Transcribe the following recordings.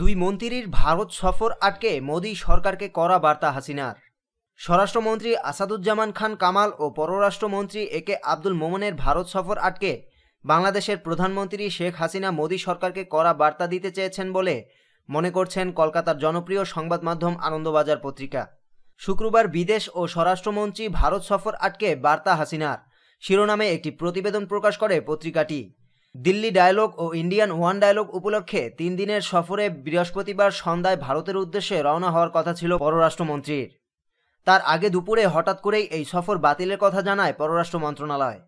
দুই মন্ত্রীর ভারত সফর আটকে মোদি সরকারকে কড়া বার্তা হাসিনার। স্বরাষ্ট্রমন্ত্রী আসাদুজ্জামান খান কামাল ও পররাষ্ট্রমন্ত্রী একে আব্দুল মোমেনের ভারত সফর আটকে বাংলাদেশের প্রধানমন্ত্রী শেখ হাসিনা মোদি সরকারকে কড়া বার্তা দিতে চেয়েছেন বলে মনে করছেন কলকাতার জনপ্রিয় সংবাদ মাধ্যম আনন্দবাজার পত্রিকা। শুক্রবার বিদেশ ও স্বরাষ্ট্রমন্ত্রী ভারত সফর আটকে বার্তা হাসিনার শিরোনামে একটি প্রতিবেদন প্রকাশ করে পত্রিকাটি। দিল্লি ডায়ালগ ও ইন্ডিয়ান ওয়ান ডায়ালগ উপলক্ষে 3 দিনের সফরে বৃহস্পতিবার সন্ধ্যায় ভারতের উদ্দেশ্যে রওনা হওয়ার কথা ছিল পররাষ্ট্রমন্ত্রীর। তার আগে দুপুরে হঠাৎ করেই এই সফর বাতিলের কথা জানায় পররাষ্ট্র মন্ত্রণালয়।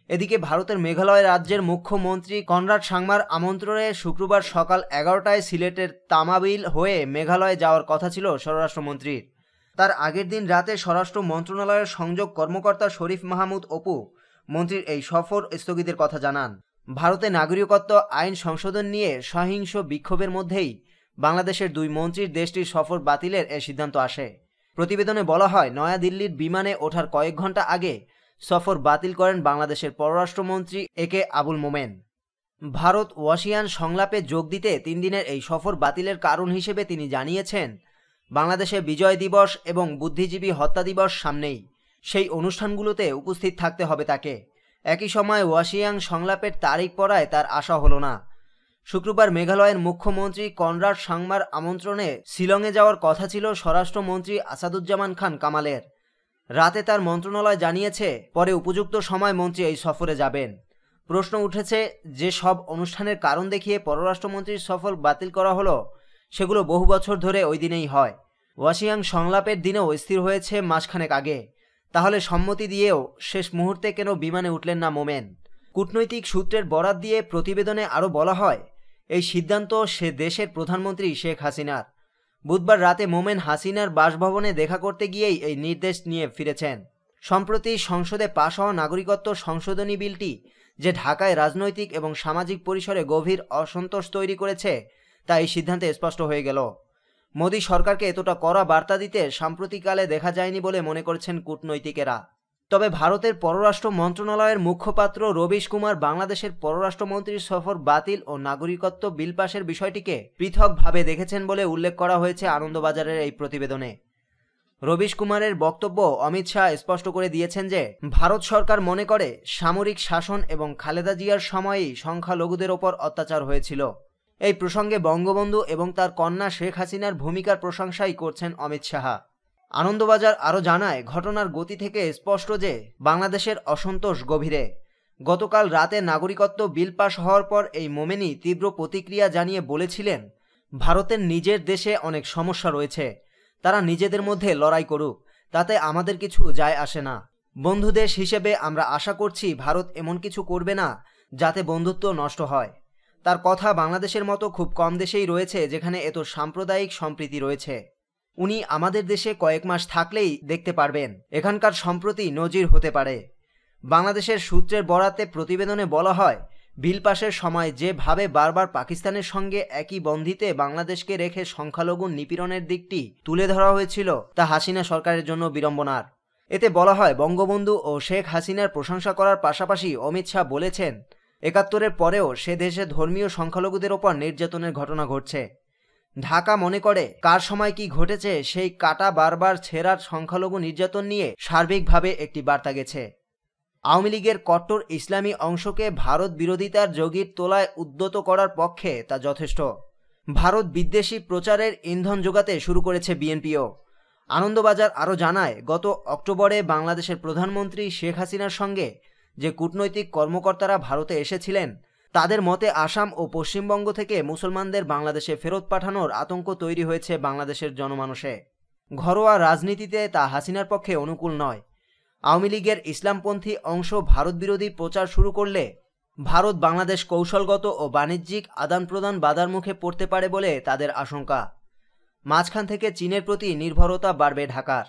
এদিকে ভারতের মেঘালয় রাজ্যের মুখ্যমন্ত্রী কনরাড সাংমার আমন্ত্রণে শুক্রবার সকাল 11টায় সিলেটের তামাবিল হয়ে মেঘালয়ে যাওয়ার কথা ছিল স্বরাষ্ট্রমন্ত্রীর। তার আগের দিন রাতে স্বরাষ্ট্র মন্ত্রণালয়ের সংযোগ কর্মকর্তা শরীফ মাহমুদ অপু মন্ত্রীর এই সফর স্থগিতের কথা জানান। ভারতে নাগরিকত্ব আইন সংশোধন নিয়ে সহিংস বিক্ষোভের মধ্যেই বাংলাদেশের দুই মন্ত্রীর দেশটির সফর বাতিলের এ সিদ্ধান্ত আসে। প্রতিবেদনে বলা হয়, নয়াদিল্লির বিমানে ওঠার কয়েক ঘন্টা আগে সফর বাতিল করেন বাংলাদেশের পররাষ্ট্রমন্ত্রী একে আবুল মোমেন। ভারত ওয়াশিয়ান সংলাপে যোগ দিতে 3 দিনের এই সফর বাতিলের কারণ হিসেবে তিনি জানিয়েছেন, বাংলাদেশে বিজয় দিবস এবং বুদ্ধিজীবী হত্যা দিবস সামনেই, সেই অনুষ্ঠানগুলোতে উপস্থিত থাকতে হবে তাকে। একই সময় ওয়াশিয়াং সংলাপের তারিখ পড়ায় তার আশা হলো না। শুক্রবার মেঘালয়ের মুখ্যমন্ত্রী কনরাড সাংমার আমন্ত্রণে শিলংয়ে যাওয়ার কথা ছিল স্বরাষ্ট্রমন্ত্রী আসাদুজ্জামান খান কামালের। রাতে তার মন্ত্রণালয় জানিয়েছে, পরে উপযুক্ত সময় মন্ত্রী এই সফরে যাবেন। প্রশ্ন উঠেছে, যে সব অনুষ্ঠানের কারণ দেখিয়ে পররাষ্ট্রমন্ত্রীর সফর বাতিল করা হলো সেগুলো বহু বছর ধরে ওই দিনেই হয়। ওয়াশিয়াং সংলাপের দিনেও স্থির হয়েছে মাসখানেক আগে। তাহলে সম্মতি দিয়েও শেষ মুহূর্তে কেন বিমানে উঠলেন না মোমেন? কূটনৈতিক সূত্রের বরাত দিয়ে প্রতিবেদনে আরও বলা হয়, এই সিদ্ধান্ত সে দেশের প্রধানমন্ত্রী শেখ হাসিনার। বুধবার রাতে মোমেন হাসিনার বাসভবনে দেখা করতে গিয়েই এই নির্দেশ নিয়ে ফিরেছেন। সম্প্রতি সংসদে পাশ হওয়া নাগরিকত্ব সংশোধনী বিলটি যে ঢাকায় রাজনৈতিক এবং সামাজিক পরিসরে গভীর অসন্তোষ তৈরি করেছে তা এই সিদ্ধান্তে স্পষ্ট হয়ে গেল। মোদি সরকারকে এতটা কড়া বার্তা দিতে সাম্প্রতিককালে দেখা যায়নি বলে মনে করছেন কূটনৈতিকেরা। তবে ভারতের পররাষ্ট্র মন্ত্রণালয়ের মুখপাত্র রবিশ কুমার বাংলাদেশের পররাষ্ট্রমন্ত্রীর সফর বাতিল ও নাগরিকত্ব বিল পাশের বিষয়টিকে পৃথকভাবে দেখেছেন বলে উল্লেখ করা হয়েছে আনন্দবাজারের এই প্রতিবেদনে। রবিশ কুমারের বক্তব্য, অমিত শাহ স্পষ্ট করে দিয়েছেন যে ভারত সরকার মনে করে সামরিক শাসন এবং খালেদা জিয়ার সময়েই সংখ্যালঘুদের ওপর অত্যাচার হয়েছিল। এই প্রসঙ্গে বঙ্গবন্ধু এবং তার কন্যা শেখ হাসিনার ভূমিকার প্রশংসাই করছেন অমিত শাহ। আনন্দবাজার আরও জানায়, ঘটনার গতি থেকে স্পষ্ট যে বাংলাদেশের অসন্তোষ গভীরে। গতকাল রাতে নাগরিকত্ব বিল পাশ হওয়ার পর এই মোমেনই তীব্র প্রতিক্রিয়া জানিয়ে বলেছিলেন, ভারতের নিজের দেশে অনেক সমস্যা রয়েছে, তারা নিজেদের মধ্যে লড়াই করুক, তাতে আমাদের কিছু যায় আসে না। বন্ধু দেশ হিসেবে আমরা আশা করছি ভারত এমন কিছু করবে না যাতে বন্ধুত্ব নষ্ট হয়। তার কথা, বাংলাদেশের মতো খুব কম দেশেই রয়েছে যেখানে এত সাম্প্রদায়িক সম্প্রীতি রয়েছে। উনি আমাদের দেশে কয়েক মাস থাকলেই দেখতে পারবেন এখানকার সম্প্রতি নজির হতে পারে। বাংলাদেশের সূত্রের বরাতে প্রতিবেদনে বলা হয়, বিল পাশের সময় যেভাবে বারবার পাকিস্তানের সঙ্গে একই বন্ধিতে বাংলাদেশকে রেখে সংখ্যালঘু নিপীড়নের দিকটি তুলে ধরা হয়েছিল তা হাসিনা সরকারের জন্য বিড়ম্বনার। এতে বলা হয়, বঙ্গবন্ধু ও শেখ হাসিনার প্রশংসা করার পাশাপাশি অমিত শাহ বলেছেন, ৭১-এর পরেও সে দেশে ধর্মীয় সংখ্যালঘুদের ওপর নির্যাতনের ঘটনা ঘটছে। ঢাকা মনে করে কার সময় কি ঘটেছে সেই কাটা বারবার ছেঁড়ার সংখ্যালঘু নির্যাতন নিয়ে সার্বিকভাবে একটি বার্তা গেছে। আওয়ামী লীগের কট্টর ইসলামী অংশকে ভারত বিরোধিতার যোগীর তোলায় উদ্যত করার পক্ষে তা যথেষ্ট। ভারত বিদ্বেষী প্রচারের ইন্ধন যোগাতে শুরু করেছে বিএনপিও। আনন্দবাজার আরও জানায়, গত অক্টোবরে বাংলাদেশের প্রধানমন্ত্রী শেখ হাসিনার সঙ্গে যে কূটনৈতিক কর্মকর্তারা ভারতে এসেছিলেন তাদের মতে আসাম ও পশ্চিমবঙ্গ থেকে মুসলমানদের বাংলাদেশে ফেরত পাঠানোর আতঙ্ক তৈরি হয়েছে বাংলাদেশের জনমানসে। ঘরোয়া রাজনীতিতে তা হাসিনার পক্ষে অনুকূল নয়। আওয়ামী লীগের ইসলামপন্থী অংশ ভারত বিরোধী প্রচার শুরু করলে ভারত বাংলাদেশ কৌশলগত ও বাণিজ্যিক আদান প্রদান বাধার মুখে পড়তে পারে বলে তাদের আশঙ্কা। মাঝখান থেকে চীনের প্রতি নির্ভরতা বাড়বে ঢাকার।